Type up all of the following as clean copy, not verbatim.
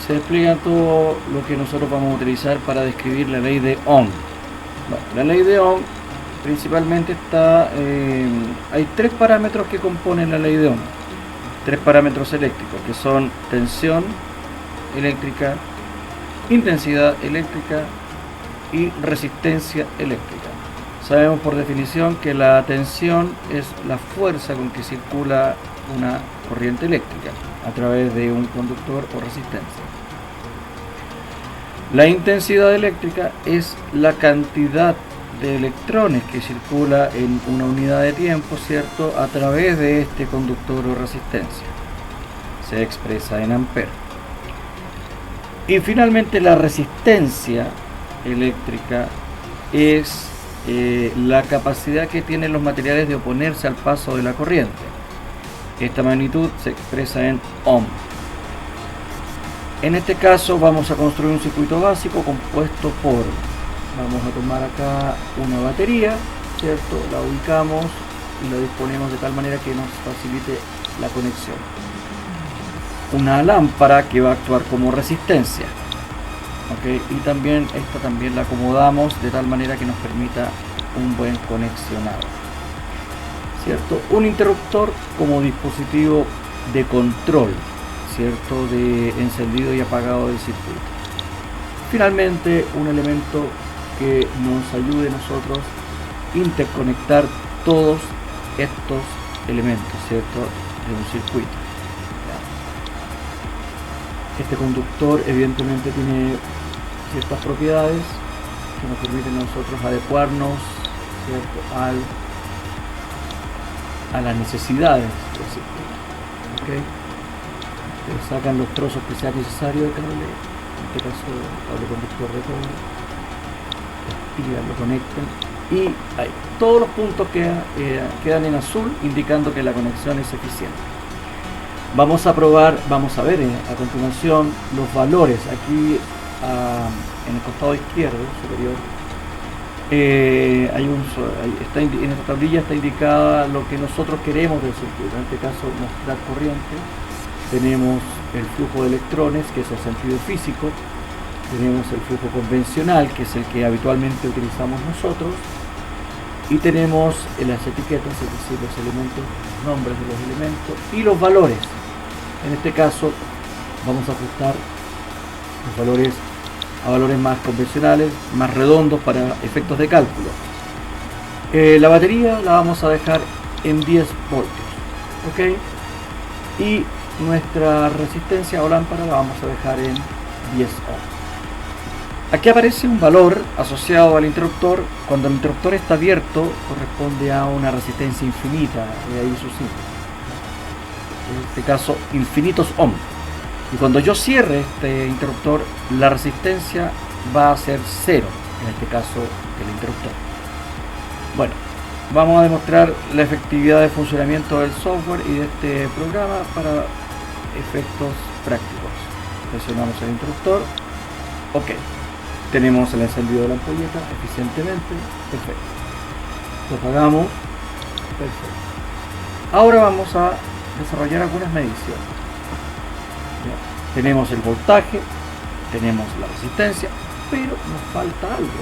se despliega todo lo que nosotros vamos a utilizar para describir la ley de Ohm. Bueno, la ley de Ohm principalmente está, hay tres parámetros que componen la ley de Ohm, tres parámetros eléctricos que son tensión eléctrica, intensidad eléctrica y resistencia eléctrica. Sabemos por definición que la tensión es la fuerza con que circula una corriente eléctrica a través de un conductor o resistencia. La intensidad eléctrica es la cantidad de electrones que circula en una unidad de tiempo, ¿cierto?, a través de este conductor o resistencia. Se expresa en amperes. Y finalmente la resistencia eléctrica es la capacidad que tienen los materiales de oponerse al paso de la corriente. Esta magnitud se expresa en ohm. En este caso vamos a construir un circuito básico compuesto por, vamos a tomar acá una batería, ¿cierto? La ubicamos y la disponemos de tal manera que nos facilite la conexión. Una lámpara que va a actuar como resistencia, ¿okay? Y también esta también la acomodamos de tal manera que nos permita un buen conexionado, ¿cierto? Un interruptor como dispositivo de control, ¿cierto?, de encendido y apagado del circuito. Finalmente, un elemento que nos ayude a nosotros interconectar todos estos elementos, ¿cierto?, de un circuito. Este conductor evidentemente tiene ciertas propiedades que nos permiten a nosotros adecuarnos, ¿cierto?, a las necesidades del circuito. ¿Okay? Sacan los trozos que sea necesario de cable, en este caso cable conductor de cobre, lo conectan y ahí, todos los puntos quedan en azul, indicando que la conexión es eficiente. Vamos a probar, vamos a ver a continuación los valores. Aquí en el costado izquierdo superior en esta tablilla está indicada lo que nosotros queremos del circuito, en este caso mostrar corriente. Tenemos el flujo de electrones, que es el sentido físico. Tenemos el flujo convencional, que es el que habitualmente utilizamos nosotros. Y tenemos las etiquetas, es decir, los elementos, los nombres de los elementos y los valores. En este caso vamos a ajustar los valores a valores más convencionales, más redondos para efectos de cálculo. La batería la vamos a dejar en 10 voltios, ¿ok? Y nuestra resistencia o lámpara la vamos a dejar en 10 ohm. Aquí aparece un valor asociado al interruptor. Cuando el interruptor está abierto, corresponde a una resistencia infinita, de ahí su signo. En este caso, infinitos ohm. Y cuando yo cierre este interruptor, la resistencia va a ser 0, en este caso el interruptor. Bueno, vamos a demostrar la efectividad de funcionamiento del software y de este programa para efectos prácticos. Presionamos el interruptor, ok, tenemos el encendido de la ampolleta eficientemente, perfecto. Lo apagamos, perfecto. Ahora vamos a desarrollar algunas mediciones. Tenemos el voltaje, tenemos la resistencia, pero nos falta algo.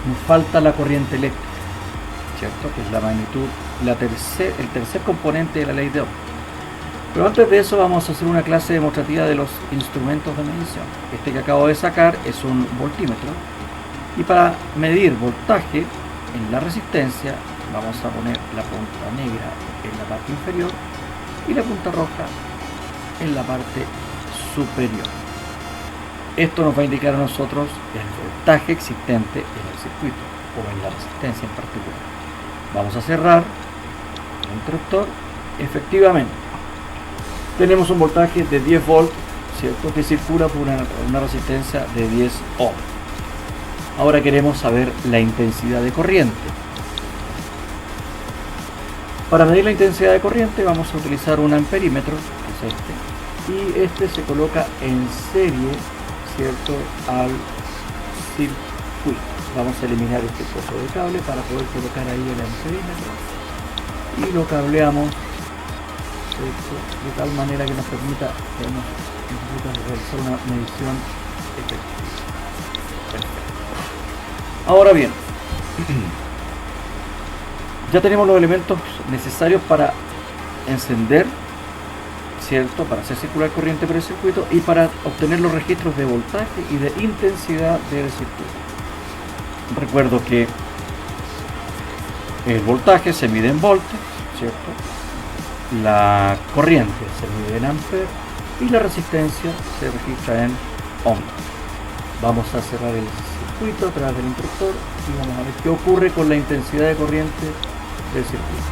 Nos falta la corriente eléctrica, ¿cierto?, que es la magnitud, el tercer componente de la ley de Ohm. Pero antes de eso vamos a hacer una clase demostrativa de los instrumentos de medición. Este que acabo de sacar es un voltímetro, y para medir voltaje en la resistencia vamos a poner la punta negra en la parte inferior y la punta roja en la parte superior. Esto nos va a indicar a nosotros el voltaje existente en el circuito o en la resistencia en particular. Vamos a cerrar el interruptor. Efectivamente tenemos un voltaje de 10 volts, ¿cierto?, que circula por una resistencia de 10 ohm. Ahora queremos saber la intensidad de corriente. Para medir la intensidad de corriente vamos a utilizar un amperímetro, que es este, y este se coloca en serie, ¿cierto?, al circuito. Vamos a eliminar este trozo de cable para poder colocar ahí el amperímetro y lo cableamos ¿cierto? De tal manera que nos permita realizar una medición efectiva. Perfecto. Ahora bien, ya tenemos los elementos necesarios para encender, ¿cierto? Para hacer circular corriente por el circuito y para obtener los registros de voltaje y de intensidad del circuito. Recuerdo que el voltaje se mide en voltios, ¿cierto? La corriente se mide en amperes y la resistencia se registra en ohms. Vamos a cerrar el circuito a través del interruptor y vamos a ver qué ocurre con la intensidad de corriente del circuito.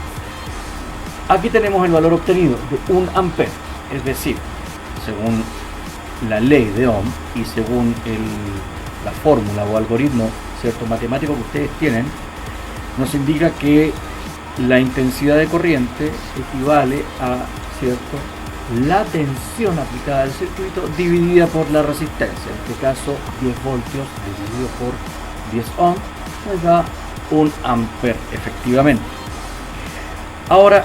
Aquí tenemos el valor obtenido de 1 ampere, es decir, según la ley de Ohm y según la fórmula o algoritmo, ¿cierto?, matemático que ustedes tienen, nos indica que la intensidad de corriente equivale a, ¿cierto?, la tensión aplicada al circuito dividida por la resistencia, en este caso 10 voltios dividido por 10 ohms, nos da 1 ampere efectivamente. Ahora,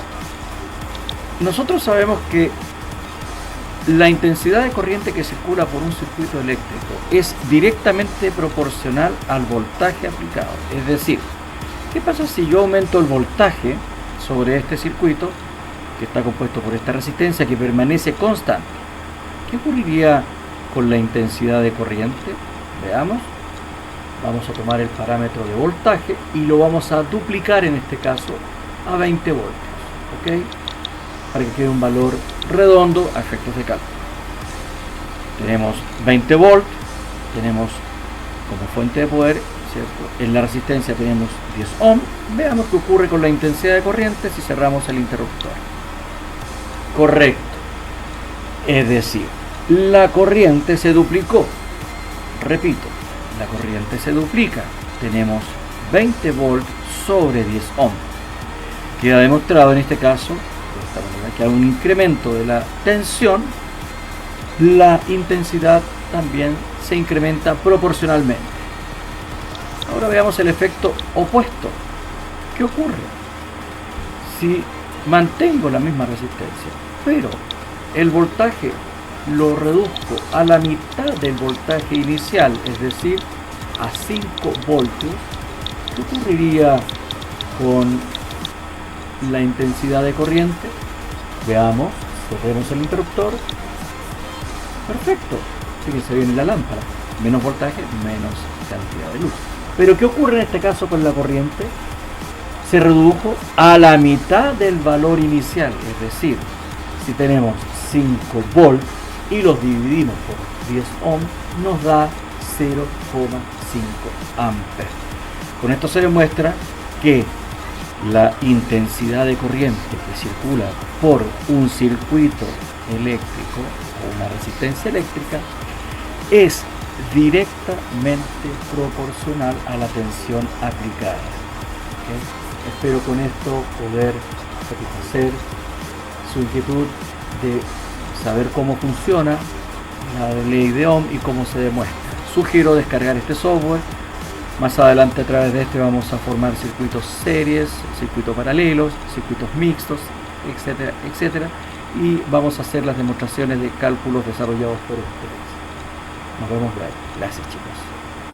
nosotros sabemos que la intensidad de corriente que circula por un circuito eléctrico es directamente proporcional al voltaje aplicado. Es decir, ¿qué pasa si yo aumento el voltaje sobre este circuito que está compuesto por esta resistencia que permanece constante? ¿Qué ocurriría con la intensidad de corriente? Veamos. Vamos a tomar el parámetro de voltaje y lo vamos a duplicar en este caso a 20 voltios. ¿Ok? Para que quede un valor redondo a efectos de cálculo. Tenemos 20 volts, tenemos como fuente de poder, ¿cierto? En la resistencia tenemos 10 ohms. Veamos qué ocurre con la intensidad de corriente si cerramos el interruptor. Correcto. Es decir, la corriente se duplicó. Repito, la corriente se duplica. Tenemos 20 volts sobre 10 ohms. Queda demostrado en este caso, de esta manera, que hay un incremento de la tensión, la intensidad también se incrementa proporcionalmente. Ahora veamos el efecto opuesto. ¿Qué ocurre si mantengo la misma resistencia, pero el voltaje lo reduzco a la mitad del voltaje inicial, es decir, a 5 voltios? ¿Qué ocurriría con la intensidad de corriente? Veamos, cerremos el interruptor. Perfecto, fíjense bien en la lámpara, menos voltaje, menos cantidad de luz. Pero ¿qué ocurre en este caso con la corriente? Se redujo a la mitad del valor inicial, es decir, si tenemos 5 volts y los dividimos por 10 ohms, nos da 0,5 amperes. Con esto se demuestra que la intensidad de corriente que circula por un circuito eléctrico o una resistencia eléctrica es directamente proporcional a la tensión aplicada. ¿Okay? Espero con esto poder satisfacer su inquietud de saber cómo funciona la ley de Ohm y cómo se demuestra. Sugiero descargar este software. Más adelante a través de este vamos a formar circuitos series, circuitos paralelos, circuitos mixtos, etcétera, etcétera. Y vamos a hacer las demostraciones de cálculos desarrollados por ustedes. Nos vemos luego. Gracias, chicos.